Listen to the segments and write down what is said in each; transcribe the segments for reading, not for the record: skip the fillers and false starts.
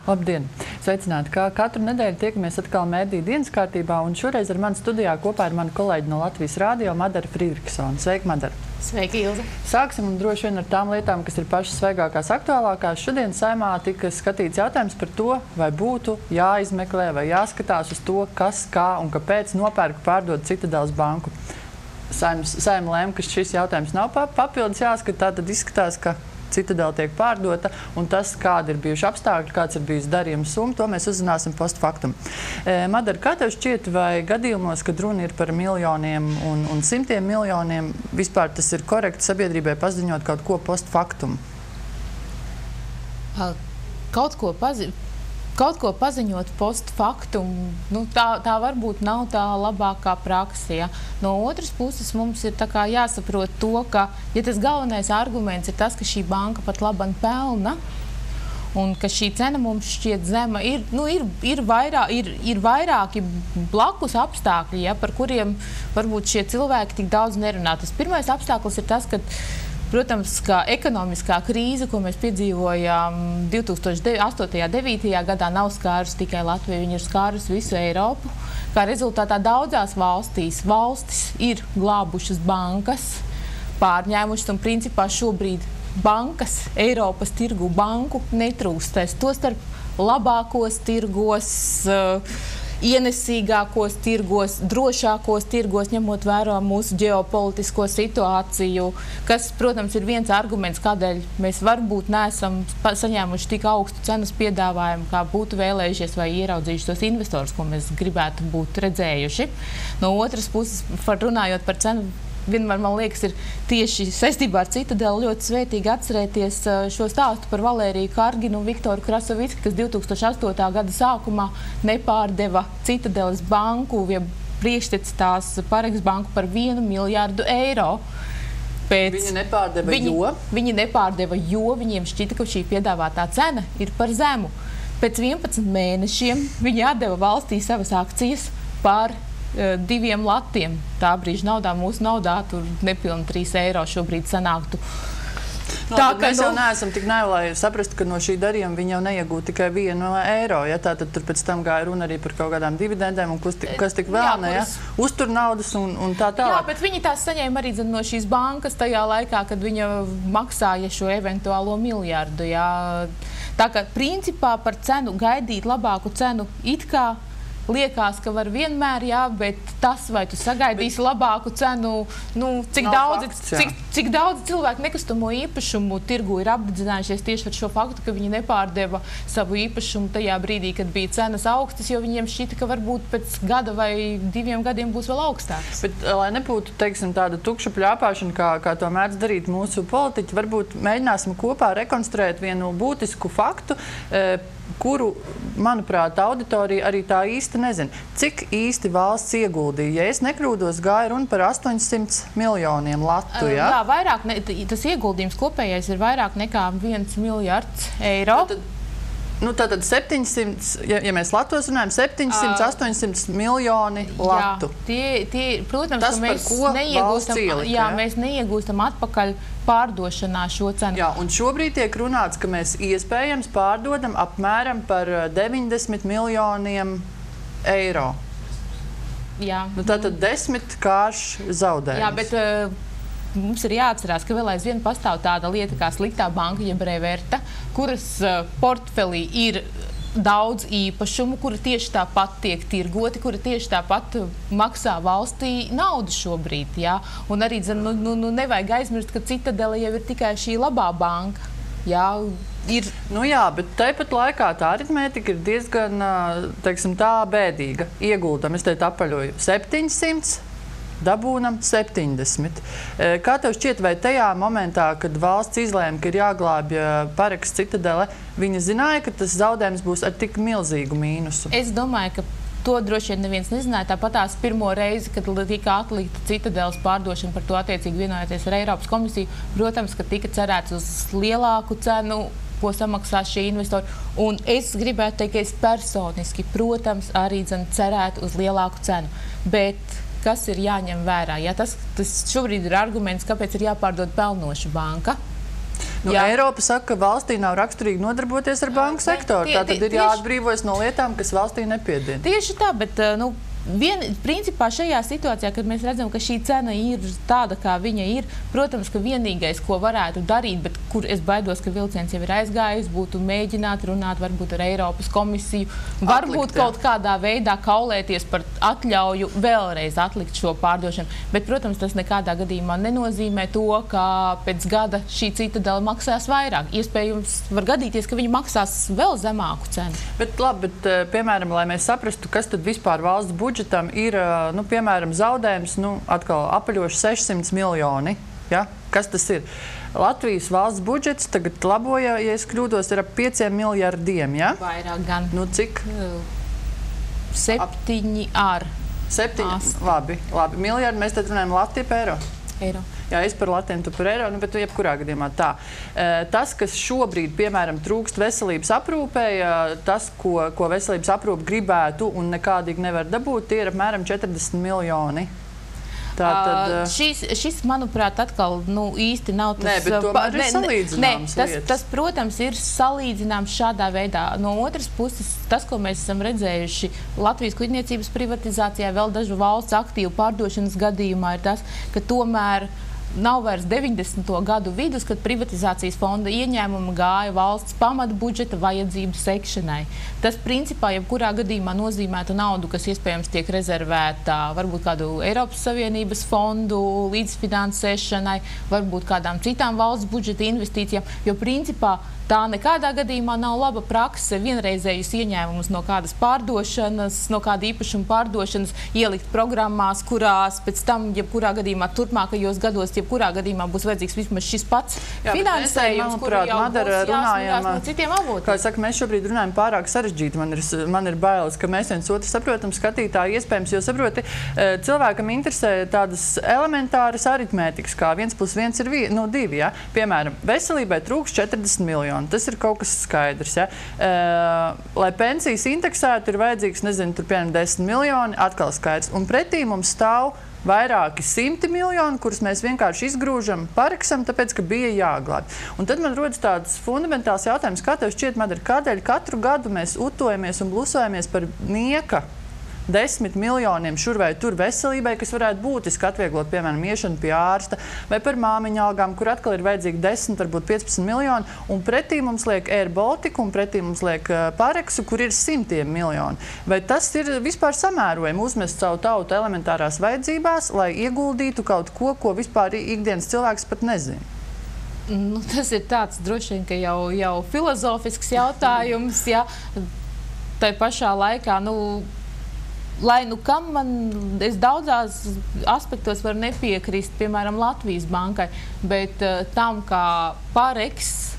Labdien! Sveicināti, kā katru nedēļu tiekamies atkal Mēdī dienas kārtībā, un šoreiz ar mani studijā kopā ir mani kolēģi no Latvijas Rādio Madara Frīdriksona. Sveika, Madara! Sveiki, Ilze! Sāksim un droši vien ar tām lietām, kas ir pašas svaigākās, aktuālākās. Šodien Saeimā tika skatīts jautājums par to, vai būtu jāizmeklē vai jāskatās uz to, kas, kā un kāpēc nopērk pārdod Citadeles banku. Saeima lēma, ka šis jautājums nav papildus jāskatā, tad izskatās, ka Citadele tiek pārdota, un tas, kādi ir bijuši apstākļi, kāds ir bijis darījuma summa, to mēs uzzināsim post factum. Madara, kā tev šķiet, vai gadījumos, kad runa ir par miljoniem un simtiem miljoniem, vispār tas ir korekti sabiedrībai paziņot kaut ko post factum? Kaut ko paziņot post factum, tā varbūt nav tā labākā praksa. Ja? No otras puses mums ir jāsaprot to, ka, ja tas galvenais arguments ir tas, ka šī banka pat laban pelna, un ka šī cena mums šķiet zema, ir vairāki blakus apstākļi, ja, par kuriem varbūt šie cilvēki tik daudz nerunā. Tas pirmais apstākļis ir tas, ka protams, ka ekonomiskā krīze, ko mēs piedzīvojām 2008. un 2009. gadā, nav skārusi tikai Latviju, viņa ir skārusi visu Eiropu. Kā rezultātā daudzās valstis ir glābušas bankas, pārņēmušas, un principā šobrīd bankas Eiropas tirgu banku netrūkstēs. Tostarp labākos tirgos, ienesīgākos tirgos, drošākos tirgos, ņemot vērā mūsu ģeopolitisko situāciju, kas, protams, ir viens arguments, kādēļ mēs varbūt neesam saņēmuši tik augstu cenas piedāvājumu, kā būtu vēlējušies vai ieraudzījuši tos investorus, ko mēs gribētu būt redzējuši. No otras puses, runājot par cenu, vienmēr, man liekas, ir tieši saistībā ar Citadeli ļoti svētīgi atcerēties šo stāstu par Valēriju Karginu un Viktoru Krasovicki, kas 2008. gada sākumā nepārdeva Citadeles banku, ja priekšteci tās Parex banku par 1 miljārdu eiro. Viņi nepārdeva, Viņi nepārdeva, jo viņiem šķita, ka šī piedāvātā cena ir par zemu. Pēc 11 mēnešiem viņi atdeva valstī savas akcijas par 2 latiem. Tā brīža naudā, mūsu naudā, tur nepilni 3 eiro šobrīd sanāktu. Mēs jau neesam tik naivi, lai saprastu, ka no šī darījuma viņi jau neiegūtu tikai 1 eiro. Ja? Tātad tur pēc tam gāja runa arī par kaut kādām dividendēm un kas tik vēl ne, ja? Uztur naudas un tā tālāk. Jā, bet viņi tās saņēma arī no šīs bankas tajā laikā, kad viņa maksāja šo eventuālo miljārdu. Ja? Tā kā principā par cenu gaidīt labāku cenu it kā liekas, ka var vienmēr, jā, bet tas, vai tu sagaidīsi labāku cenu, cik daudz cilvēku nekustamo īpašumu tirgu ir apdedzinājušies tieši ar šo faktu, ka viņi nepārdeva savu īpašumu tajā brīdī, kad bija cenas augstas, jo viņiem šķita, ka varbūt pēc gada vai 2 gadiem būs vēl augstāks. Bet, lai nebūtu, teiksim, tāda tukša pļāpāšana, kā to mēdz darīt mūsu politiķi, varbūt mēģināsim kopā rekonstruēt vienu būtisku faktu, kuru, manuprāt, auditorija arī tā īsti nezina. Cik īsti valsts ieguldīja? Ja es nekļūdos, gāja runa par 800 miljoniem latu, ja? Jā, vairāk, tas ieguldījums kopējais ir vairāk nekā 1 miljards eiro. Tātad 700, ja mēs latos runājam, 800 miljoni latu. Jā, protams, tas, ka mēs neiegūstam atpakaļ pārdošanā šo cenu. Jā, un šobrīd tiek runāts, ka mēs iespējams pārdodam apmēram par 90 miljoniem eiro. Jā. Tātad 10 kāršu zaudējums. Jā, bet mums ir jāatcerās, ka vēl aizvien pastāv tāda lieta kā sliktā banka, jeb reverta, kuras portfelī ir daudz īpašumu, kuri tieši tāpat tiek tirgoti, kuri tieši tāpat maksā valstī naudu šobrīd. Jā? Un arī nevajag aizmirst, ka Citadele jau ir tikai šī labā banka. Jā, jā, bet tāpat laikā tā aritmētika ir diezgan, teiksim, tā bēdīga. Ieguldam, es teikt apaļoju, 700. Dabūnam 70. Kā tev šķiet, vai tajā momentā, kad valsts izlēma, ka ir jāglābj Parex Citadele, viņi zināja, ka tas zaudējums būs ar tik milzīgu mīnusu? Es domāju, ka to droši vien neviens nezināja. Tāpatās pirmo reizi, kad tika atlikta Citadeles pārdošana, par to attiecīgi vienojoties ar Eiropas komisiju, protams, ka tika cerēts uz lielāku cenu, ko samaksās šie investori. Un es gribētu teikt, ka es personiski, protams, arī cerētu uz lielāku cenu. Bet kas ir jāņem vērā? Ja tas šobrīd ir arguments, kāpēc ir jāpārdod pelnoša banka. Eiropa saka, ka valstī nav raksturīgi nodarboties ar banku sektoru. Tātad ir jāatbrīvojas no lietām, kas valstī nepiedien. Tieši tā, bet principā šajā situācijā, kad mēs redzam, ka šī cena ir tāda, kā viņa ir, protams, ka vienīgais, ko varētu darīt, bet kur es baidos, ka vilciens jau ir aizgājis, būtu mēģināt runāt varbūt ar Eiropas komisiju, varbūt kaut kādā veidā kaulēties par atļauju vēlreiz atlikt šo pārdošanu. Bet, protams, tas nekādā gadījumā nenozīmē to, ka pēc gada šī citadele maksās vairāk. Iespējams, var gadīties, ka viņi maksās vēl zemāku cenu. Bet labi, piemēram, lai mēs saprastu, kas tad vispār valsts budžetam ir, piemēram, zaudējums, atkal apaļoši 600 miljoni. Ja? Kas tas ir? Latvijas valsts budžets tagad laboja, ja es kļūdos, ir ap 5 miljardiem, ja? Vairāk gan. Cik? 7 ar. 7? Labi. Miljardi, mēs tad runājam Latviju par eiro? Eiro. Jā, es par Latviju, tu par eiro, bet jebkurā gadījumā tā. Tas, kas šobrīd, piemēram, trūkst veselības aprūpē, tas, ko veselības aprūpe gribētu un nekādīgi nevar dabūt, tie ir apmēram 40 miljoni. Tātad, šis, manuprāt, atkal īsti nav tas... Nē, bet tomēr ir salīdzināms lietas. Tas, protams, ir salīdzināms šādā veidā. No otras puses, tas, ko mēs esam redzējuši Latvijas kuģniecības privatizācijā, vēl dažu valsts aktīvu pārdošanas gadījumā, ir tas, ka tomēr nav vairs 90. gadu vidus, kad privatizācijas fonda ieņēmumi gāja valsts pamatbudžeta vajadzību sekšanai. Tas, principā, jebkurā gadījumā nozīmētu naudu, kas iespējams tiek rezervēta varbūt kādu Eiropas Savienības fondu līdzfinansēšanai, varbūt kādām citām valsts budžeta investīcijām, jo, principā, tā nekādā gadījumā nav laba prakse vienreizējus ieņēmumus no kādas pārdošanas, no kāda īpašuma pārdošanas ielikt programmās, kurās pēc tam, jebkurā gadījumā, turpmākajos gados, jebkurā gadījumā būs vajadzīgs vismaz šis pats finansējums, kuru jau būs jāsmagās no citiem avotiem. Kā saka, mēs šobrīd runājam pārāk sarežģīti. Man ir bailes, ka mēs viens otru saprotam, skatītāji iespējams, jo saproti, cilvēkam interesē tādas elementāras aritmētikas, kā 1 + 1 ir 2, ja? Piemēram, veselībai trūks 40 miljoni. Tas ir kaut kas skaidrs. Ja? Lai pensijas indeksētu, ir vajadzīgs, nezinu, piemēram 10 miljoni, atkal skaidrs. Un pretī mums stāv vairāki 100 miljoni, kurus mēs vienkārši izgrūžam, paraksam, tāpēc, ka bija jāglābj. Un tad man rodas tāds fundamentāls jautājums, kā tev šķiet, Madara, kādēļ katru gadu mēs utojamies un blusojamies par nieka 10 miljoniem šur vai tur veselībai, kas varētu būtiski atvieglot, piemēram, iešanu pie ārsta, vai par māmiņu algām, kur atkal ir vajadzīgi 10, varbūt 15 miljoni, un pretī mums liek Air Baltica, un pretī mums liek Pareksu, kur ir 100 miljoni. Vai tas ir vispār samērojami uzmest savu tautu elementārās vajadzībās, lai ieguldītu kaut ko, ko vispār ikdienas cilvēks pat nezina? Tas ir tāds, droši vien, ka jau filozofisks jautājums, ja tai pašā laikā, lai kam es daudzās aspektos varu nepiekrist, piemēram, Latvijas bankai, bet tam, kā Pareks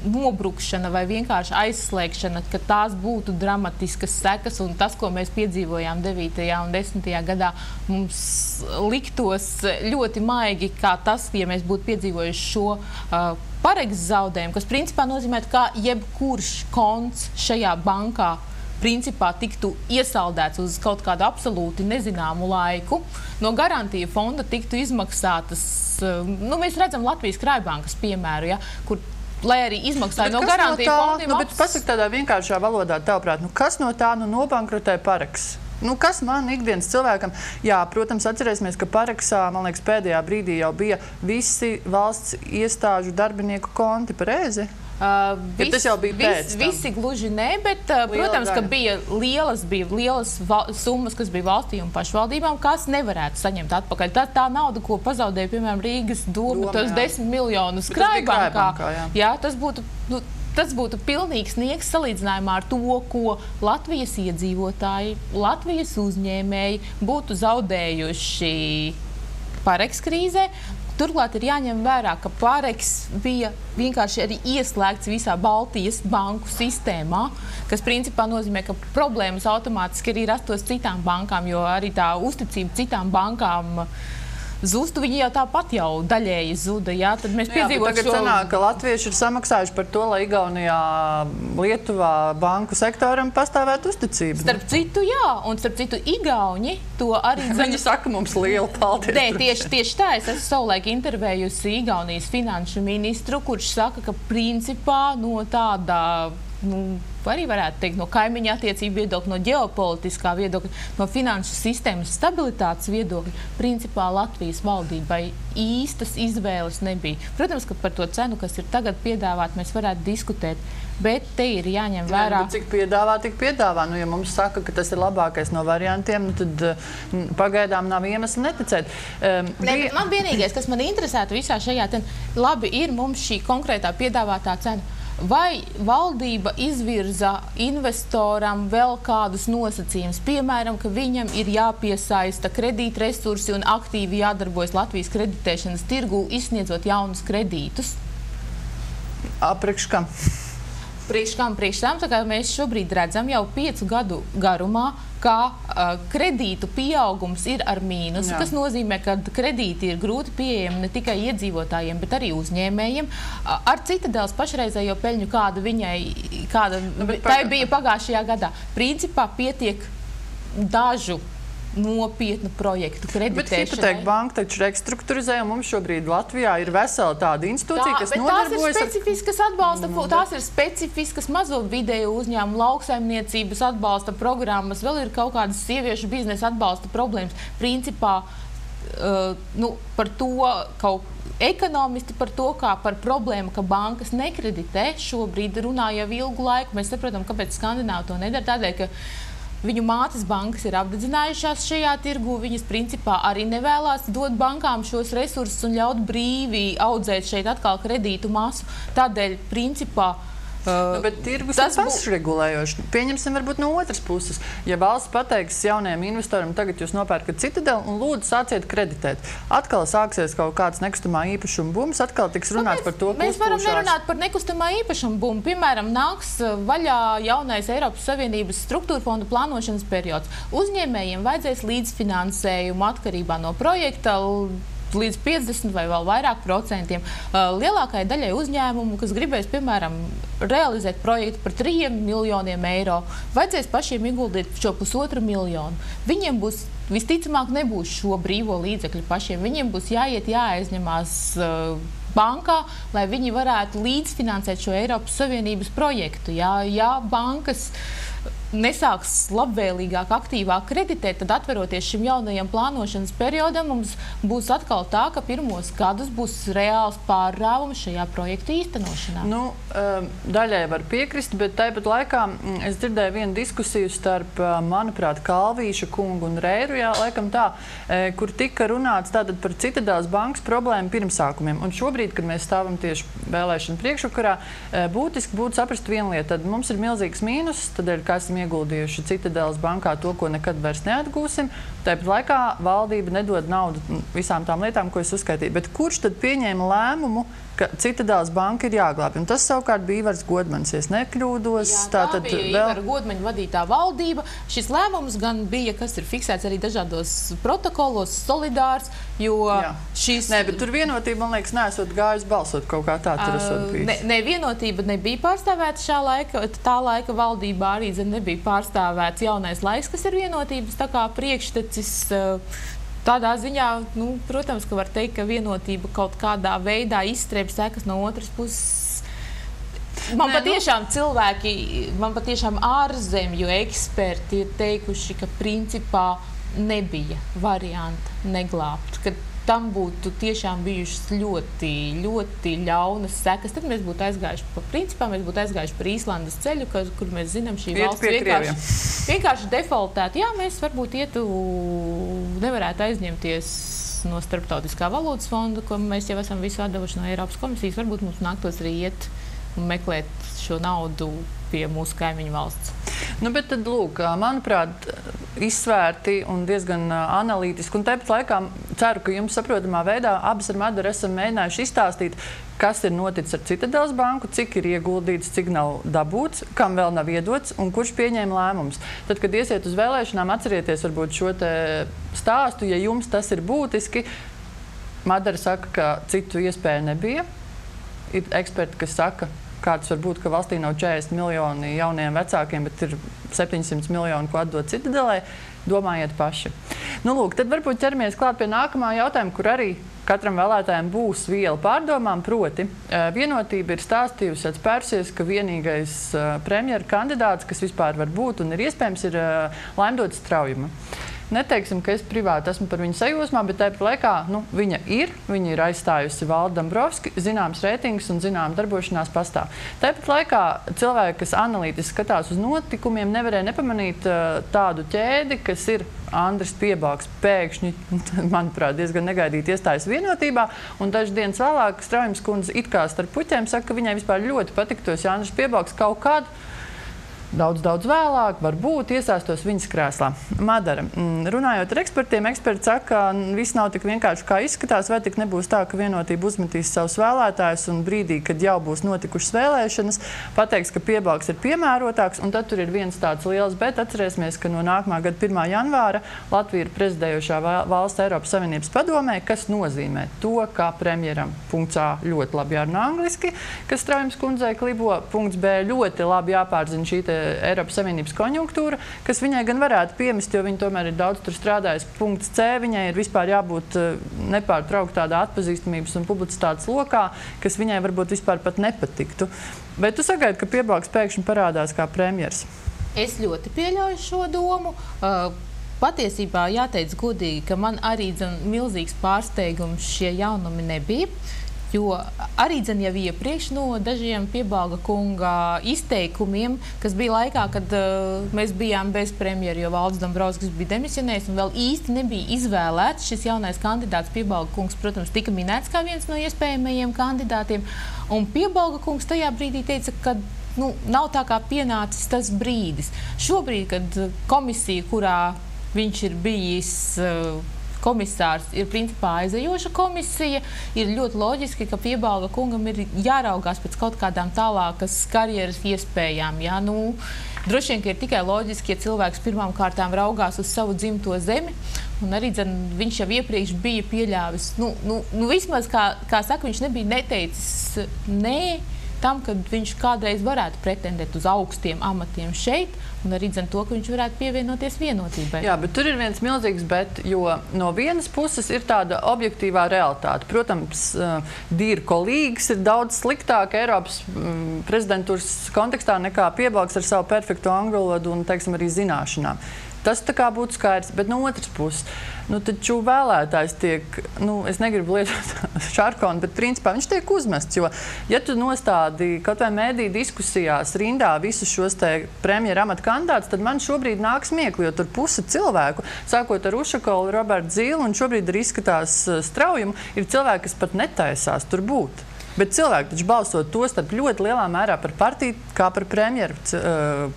nobrukšana vai vienkārši aizslēgšana, ka tās būtu dramatiskas sekas, un tas, ko mēs piedzīvojām 9. un 10. gadā, mums liktos ļoti maigi, kā tas, ja mēs būtu piedzīvojuši šo Pareks zaudējumu, kas principā nozīmē, ka jebkurš konts šajā bankā principā tiktu iesaldēts uz kaut kādu absolūti nezināmu laiku. No garantija fonda tiktu izmaksātas, mēs redzam Latvijas Krājbankas piemēru, ja, kur, lai arī izmaksāja no garantija fondiem. Bet pasaka tādā vienkāršā valodā, tavuprāt, kas no tā nobankrotē Pareks? Kas man ikdienas cilvēkam? Jā, protams, atcerēsimies, ka Pareksā, man liekas, pēdējā brīdī jau bija visi valsts iestāžu darbinieku konti, pareizi? Tas jau bija pēc tam. Visi gluži ne, bet, protams, ka bija lielas summas, kas bija valstī un pašvaldībām, kas nevarētu saņemt atpakaļ. Tā nauda, ko pazaudēja, piemēram, Rīgas doma, tos 10 miljonus Krājbankā. Jā, tas būtu pilnīgs sniegs salīdzinājumā ar to, ko Latvijas iedzīvotāji, Latvijas uzņēmēji būtu zaudējuši Pareks krīzē. Turklāt ir jāņem vērā, ka Pareks bija vienkārši arī ieslēgts visā Baltijas banku sistēmā, kas principā nozīmē, ka problēmas automātiski arī rastos citām bankām, jo arī tā uzticība citām bankām zustu, viņi jau tāpat jau daļēji zuda. Jā, tad mēs piedzīvot tagad sanāk, ka latvieši ir samaksājuši par to, lai Igaunijā, Lietuvā banku sektoram pastāvētu uzticība. Starp citu, jā, un starp citu Igauņi to arī... Viņi saka mums lielu paldies. Nē, tieši tā, es esmu savulaik intervējusi Igaunijas finanšu ministru, kurš saka, ka principā no tāda, arī varētu teikt, no kaimiņa attiecību viedokļa, no ģeopolitiskā viedokļa, no finanšu sistēmas stabilitātes viedokļa, principā Latvijas valdībai īstas izvēles nebija. Protams, ka par to cenu, kas ir tagad piedāvāt, mēs varētu diskutēt, bet te ir jāņem vērā. Cik piedāvā, tik piedāvā. Ja mums saka, ka tas ir labākais no variantiem, tad pagaidām nav iemesla neticēt. Man vienīgais, kas man interesētu visā šajā, labi, ir mums šī konkrētā piedāvātā cena. Vai valdība izvirza investoram vēl kādus nosacījumus? Piemēram, ka viņam ir jāpiesaista kredītresursi un aktīvi jādarbojas Latvijas kreditēšanas tirgū, izsniedzot jaunus kredītus? Priekš kam? Priekš tam, tā kā mēs šobrīd redzam jau 5 gadu garumā, ka kredītu pieaugums ir ar mīnusu, kas nozīmē, ka kredīti ir grūti pieejami ne tikai iedzīvotājiem, bet arī uzņēmējiem. Ar Citadeles pašreizējo peļņu, tā bija pagājušajā gadā. Principā pietiek dažu nopietnu projektu kreditēšanai. Bet Hipoteka banka taču restruktūrizē, un mums šobrīd Latvijā ir vesela tāda institūcija, kas nodarbojas ar... Tās ir specifiskas mazo vidēju uzņēmumu, lauksaimniecības atbalsta programmas, vēl ir kaut kādas sieviešu biznesa atbalsta problēmas. Principā, par to ekonomisti par to, kā par problēmu, ka bankas nekreditē, šobrīd runā jau ilgu laiku. Mēs saprotam, kāpēc Skandināvi to nedara, tādēļ, ka viņu mātes bankas ir apdedzinājušās šajā tirgu. Viņas principā arī nevēlās dot bankām šos resursus un ļaut brīvi audzēt šeit atkal kredītu masu. Tādēļ principā bet tirgus ir pašregulējoši. Pieņemsim varbūt no otras puses. Ja valsts pateiks jaunajiem investoriem, tagad jūs nopērkat Citadeli un lūdzu sāciet kreditēt. Atkal sāksies kaut kāds nekustamā īpašuma bums, atkal tiks runāts par to, ka mēs varam nerunāt par nekustamā īpašuma bumu. Piemēram, nāks vaļā jaunais Eiropas Savienības struktūra fonda plānošanas periods. Uzņēmējiem vajadzēs līdzfinansējumu atkarībā no projekta līdz 50 vai vēl vairāk procentiem. Lielākajai daļai uzņēmumu, kas gribēs, piemēram, realizēt projektu par 3 miljoniem eiro, vajadzēs pašiem ieguldīt šo 1,5 miljonu. Viņiem būs, visticamāk, nebūs šo brīvo līdzekļu pašiem. Viņiem būs jāaizņemās bankā, lai viņi varētu līdzfinansēt šo Eiropas Savienības projektu. Ja bankas nesāks labvēlīgāk, aktīvāk kreditēt, tad atveroties šim jaunajam plānošanas periodam, mums būs atkal tā, ka pirmos gadus būs reāls pārrāvums šajā projekta īstenošanā. Daļai var piekrist, bet tāpat laikā es dzirdēju vienu diskusiju starp, manuprāt, Kalvīša kungu un Reiru, laikam tā, kur tika runāts tātad par Citadeles bankas problēmu pirmsākumiem. Un šobrīd, kad mēs stāvam tieši vēlēšanu priekšvakarā, būtiski būtu saprast vienu lietu. Tad mums ir milzīgs mīnus, tādēļ, ka esam ieguldījuši Citadeles bankā to, ko nekad vairs neatgūsim. Tāpat laikā valdība nedod naudu visām tām lietām, ko es uzskaitīju. Bet kurš tad pieņēma lēmumu, ka Citadeles banka ir jāglābj? Un tas savukārt bija Ivars Godmanis, ja es nekļūdos. Tā bija Ivara Godmaņa vadītā valdība. Šis lēmums gan bija, kas ir fiksēts arī dažādos protokolos, solidārs, jo šis... Nē, bet tur vienotība, man liekas, neesot gājusi balsot kaut kā tā, tur esot bijis. Vienotība nebija pārstāvēta tā laika valdībā, arī nebija pārstāvēts jaunais laiks, kas ir vienotības tā kā priekštecis. Tādā ziņā, protams, ka var teikt, ka vienotība kaut kādā veidā izstrēp sekas no otras puses. Man patiešām ārzemju eksperti ir teikuši, ka principā nebija varianta neglābt, ka tam būtu tiešām bijušas ļoti, ļoti ļaunas sekas. Tad mēs būtu aizgājuši par Īslandes ceļu, kur mēs zinām, šī valsts vienkārši defaultētu. Jā, mēs varbūt nevarētu aizņemties no Starptautiskā valūtas fonda, ko mēs jau esam visu atdevuši no Eiropas komisijas. Varbūt mums nāktos arī iet un meklēt šo naudu pie mūsu kaimiņu valsts. Bet tad, lūk, manuprāt, izsvērti un diezgan analītiski. Un tāpat laikā ceru, ka jums saprotamā veidā abas ar Madaru esam mēģinājuši izstāstīt, kas ir noticis ar Citadeles banku, cik ir ieguldīts, cik nav dabūts, kam vēl nav iedots un kurš pieņēma lēmumus. Tad, kad iesiet uz vēlēšanām, atcerieties varbūt šo te stāstu, ja jums tas ir būtiski, Madara saka, ka citu iespēju nebija. Ir eksperti, kas saka, kāds var būt, ka valstī nav 40 miljoni jauniem vecākiem, bet ir 700 miljoni, ko atdot Citadelē. Domājiet paši. Nu, lūk, tad varbūt ķeramies klāt pie nākamā jautājuma, kur arī katram vēlētājam būs viela pārdomām, proti Vienotība ir stāstījusi, atspērsies, ka vienīgais premjera kandidāts, kas vispār var būt un ir iespējams, ir Laimdots Straujuma. Neteiksim, ka es privāti esmu par viņu sajūsmā, bet tāpat laikā viņa ir aizstājusi Valdu Dombrovski, zināms reitingus un zināms darbošanās pastāv. Tāpat laikā cilvēki, kas analītiski skatās uz notikumiem, nevarēja nepamanīt tādu ķēdi, kas ir Andris Piebalgs pēkšņi, manuprāt, diezgan negaidīti iestājas Vienotībā, un dažas dienas vēlāk Straujums kundze it kā starp puķiem saka, ka viņai vispār ļoti patiktos, ja Andris Piebalgs kaut kādu daudz vēlāk, varbūt iesāstos viņas krēslā. Madara, runājot ar ekspertiem, eksperti saka, ka viss nav tik vienkārši, kā izskatās, vai tik nebūs tā, ka Vienotība uzmetīs savus vēlētājus un brīdī, kad jau būs notikušas vēlēšanas, pateiks, ka Piebalgs ir piemērotāks, un tad tur ir viens tāds liels, bet atcerēsimies, ka no nākamā gada 1. janvāra Latvija ir prezidējošā valsts Eiropas Savienības padomē, kas nozīmē to, ka premjeram punkts A ļoti labi jārunā angliski, kas Straujums kundzei klibo, punkts B ļoti labi jāpārzina šī Eiropas Savienības konjunktūra, kas viņai gan varētu piemest, jo viņa tomēr ir daudz tur strādājusi. Punkts C, viņai ir vispār jābūt nepārtraukt tādā atpazīstamības un publicitātes lokā, kas viņai varbūt vispār pat nepatiktu. Vai tu sagaidi, ka Piebalgs pēkšņi parādās kā premjers? Es ļoti pieļauju šo domu. Patiesībā jāteic godīgi, ka man arī milzīgs pārsteigums šie jaunumi nebija. Jo arī jau iepriekš no dažiem Piebalga kunga izteikumiem, kas bija laikā, kad mēs bijām bez premjera, jo Valdis Dombrovskis bija demisionējis un vēl īsti nebija izvēlēts. Šis jaunais kandidāts Piebalga kungs, protams, tika minēts kā viens no iespējamajiem kandidātiem. Un Piebalga kungs tajā brīdī teica, ka nav tā kā pienācis tas brīdis. Šobrīd, kad komisija, kurā viņš ir bijis komisārs, ir principā aizejoša komisija, ir ļoti loģiski, ka Piebalga kungam ir jāraugās pēc kaut kādām tālākas karjeras iespējām. Jā, droši vien, ka ir tikai loģiski, ja cilvēks pirmām kārtām raugās uz savu dzimto zemi, un arī viņš jau iepriekš bija pieļāvis. Vismaz, kā saka, viņš nebija neteicis nē tam, kad viņš kādreiz varētu pretendēt uz augstiem amatiem šeit, un arī to, ka viņš varētu pievienoties Vienotībai. Jā, bet tur ir viens milzīgs bet, jo no vienas puses ir tāda objektīvā realitāte. Protams, Dīrko līgas ir daudz sliktāk Eiropas prezidentūras kontekstā nekā Piebalgs ar savu perfektu angļu valodu un, teiksim, arī zināšanām. Tas tā kā būtu skaidrs, bet no otras puses, taču vēlētājs tiek, es negribu lietot šarkonu, bet principā viņš tiek uzmests, jo, ja tu nostādi kaut vai mēdī diskusijās rindā visus šos te premjera amata kandidātus, tad man šobrīd nāk smiekli, jo tur puse cilvēku, sākot ar Ušakovu, Robertu Zīlu un šobrīd arī izskatās Straujumu, ir cilvēki, kas pat netaisās tur būt. Bet cilvēki taču balsot to starp ļoti lielā mērā par partiju, kā par premjeru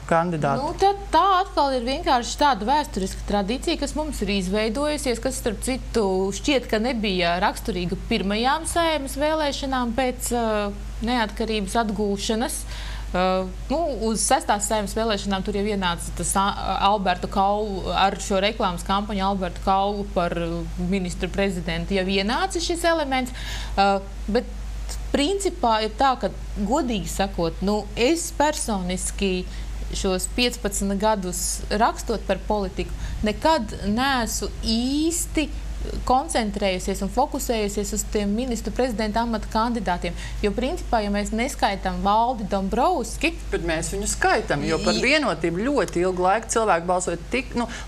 kandidātu. Tā atkal ir vienkārši tāda vēsturiska tradīcija, kas mums ir izveidojusies, kas, starp citu, šķiet, ka nebija raksturīga pirmajām Saeimas vēlēšanām pēc neatkarības atgūšanas. Uz 6. Saeimas vēlēšanām tur jau ienāca tas Albertu Kaulu, ar šo reklāmas kampaņu Albertu Kaulu par ministru prezidentu jau ienāca šis elements, bet principā ir tā, ka, godīgi sakot, es personiski šos 15 gadus rakstot par politiku, nekad neesmu īsti koncentrējusies un fokusējusies uz tiem ministru prezidenta amata kandidātiem. Jo, principā, ja mēs neskaitām Valdi Dombrovski... Bet mēs viņu skaitam, jo par Vienotību ļoti ilgu laiku cilvēku balsoja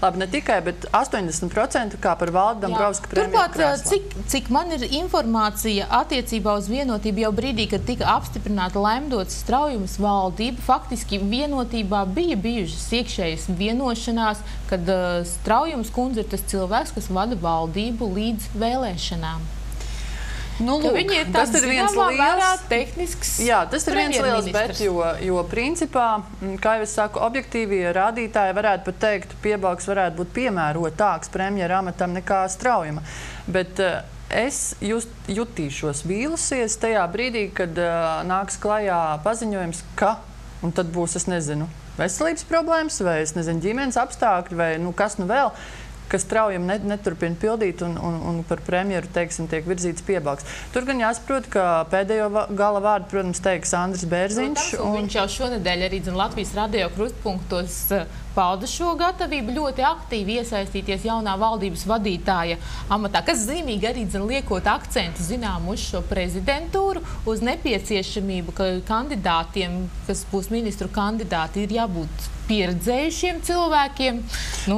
labi, ne tikai, bet 80% kā par Valdi Dombrovski premjeru krēslā. Turklāt, cik man ir informācija attiecībā uz Vienotību jau brīdī, kad tika apstiprināta Laimdots Straujumas valdība, faktiski Vienotībā bija bijušas iekšējas vienošanās, kad Straujums kundze ir tas cilvēks, kas vada valdību līdz vēlēšanām. Viņi ir tāds zināmā mērā tehnisks premjerministrs. Jā, tas ir viens liels bet, jo principā, kā jau es saku, objektīvie rādītāji varētu pat teikt, Piebalgs varētu būt piemērotāks premjera amatam nekā Straujuma. Bet es jutīšos vīlusies tajā brīdī, kad nāks klajā paziņojums, ka, un tad būs, es nezinu, veselības problēmas, vai, es nezinu, ģimenes apstākļi, vai kas vēl, kas straujam neturpina pildīt un par premjeru, teiksim, tiek virzīts Piebalgs. Tur gan jāsaprot, ka pēdējo gala vārdu, protams, teiks Andris Bērziņš. Viņš jau šonedēļ arī Latvijas radio krustpunktos pauda šo gatavību ļoti aktīvi iesaistīties jaunā valdības vadītāja amatā, kas zīmīgi arī liekot akcentu uz šo prezidentūru, uz nepieciešamību, ka kandidātiem, kas būs ministru kandidāti, ir jābūt pieredzējušiem cilvēkiem.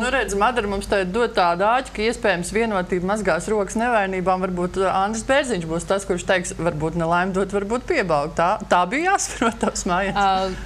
Redz, Madara mums tagad dod tādu āķi, ka iespējams vienotība mazgās rokas nevainībām. Varbūt Andris Bērziņš būs tas, kurš teiks, varbūt nelaimi dot, varbūt Piebalgu. Tā bija jāsaprot tavs mājās.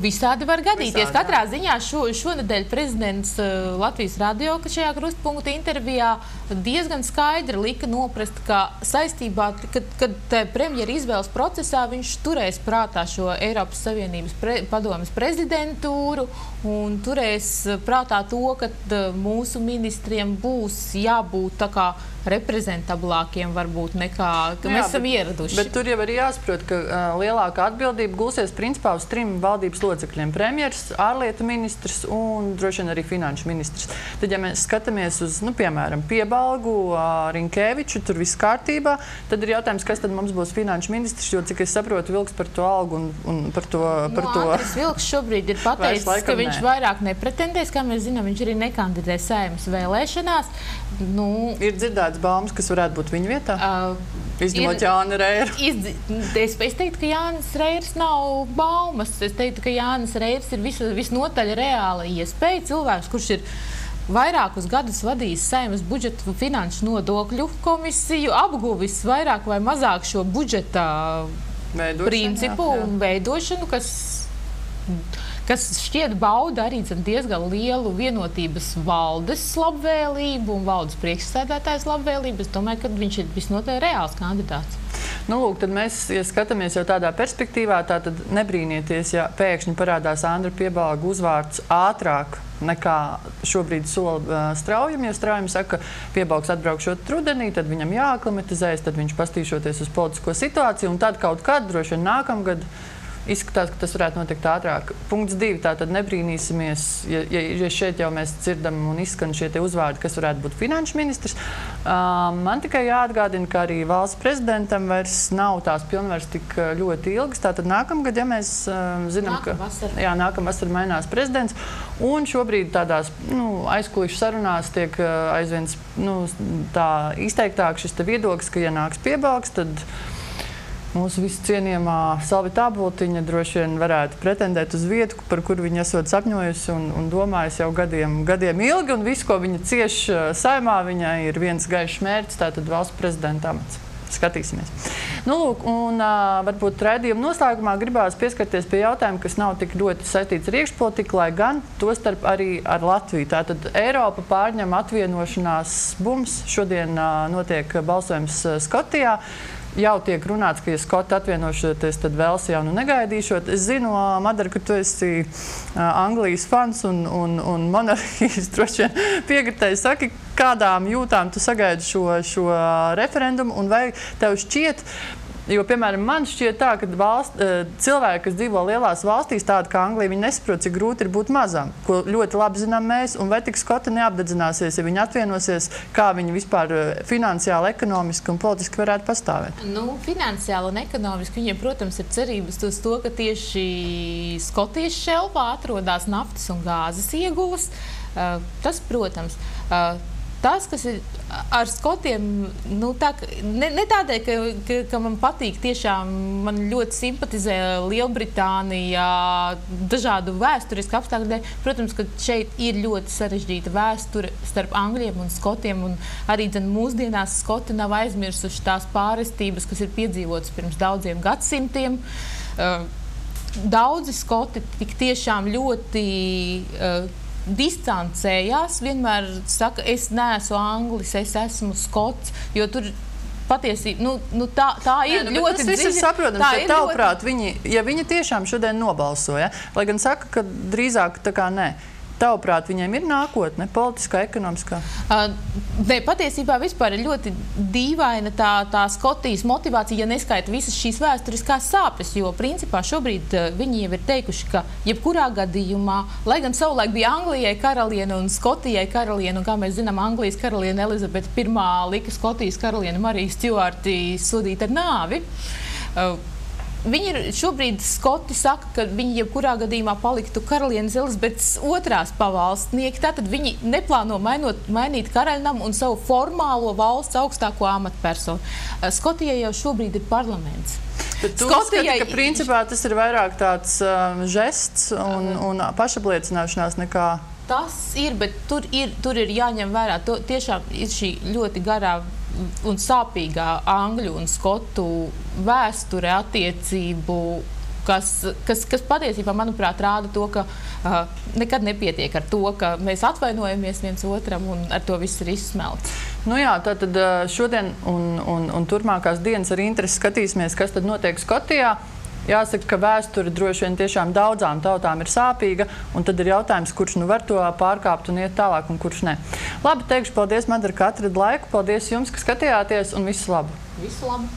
Visādi var gadīties. Katrā ziņā šonedēļ prezidents Latvijas radio, ka šajā krustpunkta intervijā diezgan skaidri lika noprast, ka saistībā, kad premjera izvēles procesā viņš turēs prātā šo Eiropas Savienības padomes prezidentūru un turēs prātā to, ka mūsu ministriem būs jābūt tā kā reprezentablākiem varbūt nekā mēs esam ieraduši. Bet tur jau arī jāsaprot, ka lielākā atbildība gulsies principā uz 3 valdības locekļiem. Premjers, ārlietu ministrs un droši vien arī finanšu ministrs. Tad, ja mēs skatāmies uz, piemēram, Piebalgu, Rinkēviču, tur viss kārtībā, tad ir jautājums, kas tad mums būs finanšu ministrs, jo, cik es saprotu, Vilks par to algu un par to... Andris Vilks šobrīd ir pateicis, ka viņš vairāk nepretendēs, kā mēs zinām, viņš arī nekandidē Saeimas vēlēšanās. Ir dzirdēts baumas, kas varētu būt viņa vietā? Izņemot Jāni Reiru. Es teiktu, ka Jānis Reirs nav baumas. Es teiktu, ka Jānis Reirs ir visnotaļ reāla iespēja. Cilvēks, kurš ir vairākus gadus vadījis Saeimas budžetu finanšu nodokļu komisiju, apguvis vairāk vai mazāk šo budžeta principu un veidošanu, kas šķiet bauda arī diezgan lielu vienotības valdes labvēlību un valdes priekšsēdētājas labvēlību. Es domāju, ka viņš ir visnotaļ reāls kandidāts. Tad mēs, ja skatāmies jau tādā perspektīvā, tad nebrīnieties, ja pēkšņi parādās Andra Piebalga uzvārds ātrāk nekā šobrīd sola Straujam, jo Straujam saka, ka Piebalgs atbraukšot rudenī, tad viņam jāaklimatizējas, tad viņš pastīšoties uz politisko situāciju, un tad kaut kad, droši vien nākamgad, izskatās, ka tas varētu notikt ātrāk. Punkts 2. Tātad nebrīnīsimies, ja šeit jau mēs dzirdam un izskan šie tie uzvārdi, kas varētu būt finanšu ministrs. Man tikai jāatgādina, ka arī valsts prezidentam vairs nav tās pilnvaras tik ļoti ilgas. Tātad nākamgad, ja mēs zinām, ka nākamvasar mainās prezidents, un šobrīd tādās aizkulisku sarunās tiek aizvien tā izteiktāk šis te viedoklis, ka ja nāks Piebalgs, tad mūsu visu cienījamā Salvita Āboltiņa droši vien varētu pretendēt uz vietu, par kuru viņa esot sapņojusi un domājusi jau gadiem ilgi, un visu, ko viņa cieš Saeimā, viņai ir viens gaišs mērķis, tātad valsts prezidenta amats. Skatīsimies. Varbūt raidījuma noslēgumā gribās pieskarties pie jautājuma, kas nav tik ļoti saistīts ar iekšpolitiku, lai gan tostarp arī ar Latviju. Tātad Eiropa pārņem atvienošanās bums. Šodien notiek balsojums Skotijā. Jau tiek runāts, ka, ja Skoti atvienošoties, tad Velsi jau negaidīšot. Es zinu, Madara, ka tu esi Anglijas fans un monarhijas droši vien piekritēji. Saki, kādām jūtām tu sagaidi šo referendumu, un vai tev šķiet, jo, piemēram, man šķiet tā, ka cilvēki, kas dzīvo lielās valstīs, tādi kā Anglija, viņi nesaprot, cik grūti ir būt mazām, ko ļoti labi zinām mēs, un vai tik Skoti neapdedzināsies, ja viņi atvienosies, kā viņi vispār finansiāli, ekonomiski un politiski varētu pastāvēt? Finansiāli un ekonomiski viņiem, protams, ir cerības uz to, ka tieši Skotijas šelfā atrodas naftas un gāzes ieguves. Tas, protams, tas, kas ir ar Skotiem, ne tādēļ, ka man patīk, tiešām man ļoti simpatizē Lielbritānija dažādu vēsturisku apstākļu. Protams, ka šeit ir ļoti sarežģīta vēsture starp Angļiem un Skotiem, un arī mūsdienās Skoti nav aizmirsuši tās pārestības, kas ir piedzīvotas pirms daudziem gadsimtiem. Daudzi Skoti tik tiešām ļoti distancējās, vienmēr saka, es neesmu Anglis, es esmu Skots, jo tur patiesībā, tā ir ļoti dziļa. Tas viss ir saprotams, ja tavuprāt, ja viņi tiešām šodien nobalsoja, lai gan saka, ka drīzāk tā kā nē. Tavuprāt, viņiem ir nākotne, politiskā, ekonomiskā? Ne, patiesībā vispār ir ļoti dīvaina tā Skotijas motivācija, ja neskaita visas šīs vēsturiskās sāpes, jo principā šobrīd viņi jau ir teikuši, ka jebkurā gadījumā, lai gan savulaik bija Anglijai karaliene un Skotijai karaliene, un kā mēs zinām, Anglijas karaliene Elizabete I lika Skotijas karaliene Mariju Stjuarti sodīt ar nāvi. Viņi ir šobrīd, Skoti saka, ka viņi jebkurā gadījumā paliktu karalienes Elizabetes II pavalstnieki, tātad viņi neplāno mainīt karaļnamu un savu formālo valsts augstāko amatpersonu. Skotijai jau šobrīd ir parlaments. Bet tu uzskati, ka principā tas ir vairāk tāds žests un pašapliecināšanās nekā... Tas ir, bet tur ir jāņem vērā. Tiešām ir šī ļoti garā un sāpīgā angļu un skotu vēsture attiecību, kas patiesībā, manuprāt, rāda to, ka nekad nepietiek ar to, ka mēs atvainojamies viens otram un ar to viss ir izsmelts. Nu jā, tātad šodien un turpmākās dienas ar interesi skatīsimies, kas tad notiek Skotijā. Jāsaka, ka vēsture droši vien tiešām daudzām tautām ir sāpīga, un tad ir jautājums, kurš nu var to pārkāpt un iet tālāk, un kurš ne. Labi, teikšu paldies, Madara, ka atrada laiku. Paldies jums, ka skatījāties, un visu labu! Visu labu!